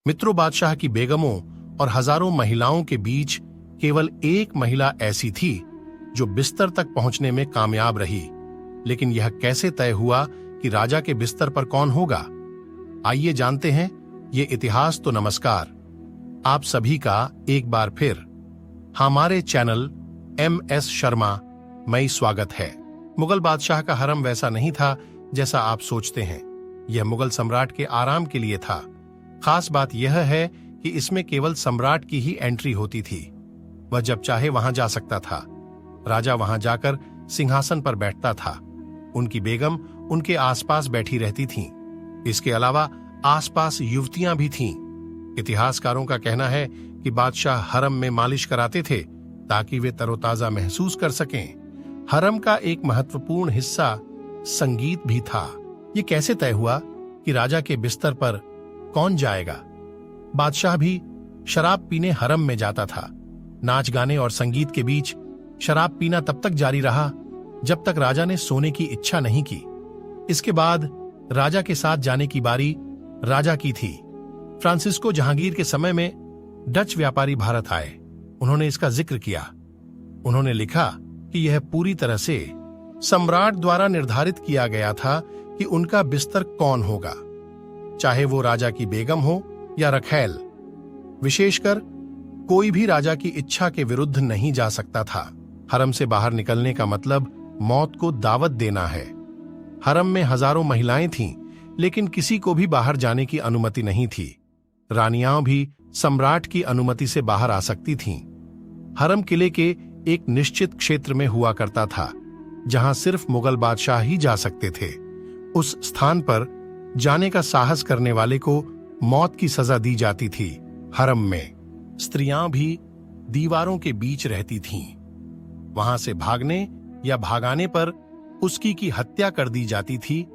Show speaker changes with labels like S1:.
S1: मित्रों, बादशाह की बेगमों और हजारों महिलाओं के बीच केवल एक महिला ऐसी थी जो बिस्तर तक पहुंचने में कामयाब रही। लेकिन यह कैसे तय हुआ कि राजा के बिस्तर पर कौन होगा? आइए जानते हैं ये इतिहास। तो नमस्कार, आप सभी का एक बार फिर हमारे चैनल MS शर्मा मई स्वागत है। मुगल बादशाह का हरम वैसा नहीं था जैसा आप सोचते हैं। यह मुगल सम्राट के आराम के लिए था। खास बात यह है कि इसमें केवल सम्राट की ही एंट्री होती थी। वह जब चाहे वहां जा सकता था। राजा वहां जाकर सिंहासन पर बैठता था। उनकी बेगम उनके आसपास बैठी रहती थीं। इसके अलावा आसपास युवतियां भी थीं। इतिहासकारों का कहना है कि बादशाह हरम में मालिश कराते थे ताकि वे तरोताजा महसूस कर सकें। हरम का एक महत्वपूर्ण हिस्सा संगीत भी था। ये कैसे तय हुआ कि राजा के बिस्तर पर कौन जाएगा? बादशाह भी शराब पीने हरम में जाता था। नाच गाने और संगीत के बीच शराब पीना तब तक जारी रहा जब तक राजा ने सोने की इच्छा नहीं की। इसके बाद राजा के साथ जाने की बारी राजा की थी। फ्रांसिस्को जहांगीर के समय में डच व्यापारी भारत आए। उन्होंने इसका जिक्र किया। उन्होंने लिखा कि यह पूरी तरह से सम्राट द्वारा निर्धारित किया गया था कि उनका बिस्तर कौन होगा, चाहे वो राजा की बेगम हो या रखैल। विशेषकर कोई भी राजा की इच्छा के विरुद्ध नहीं जा सकता था। हरम से बाहर निकलने का मतलब मौत को दावत देना है। हरम में हजारों महिलाएं थीं, लेकिन किसी को भी बाहर जाने की अनुमति नहीं थी। रानियां भी सम्राट की अनुमति से बाहर आ सकती थीं। हरम किले के एक निश्चित क्षेत्र में हुआ करता था जहां सिर्फ मुगल बादशाह ही जा सकते थे। उस स्थान पर जाने का साहस करने वाले को मौत की सजा दी जाती थी। हरम में स्त्रियां भी दीवारों के बीच रहती थीं। वहां से भागने या भागाने पर उसकी की हत्या कर दी जाती थी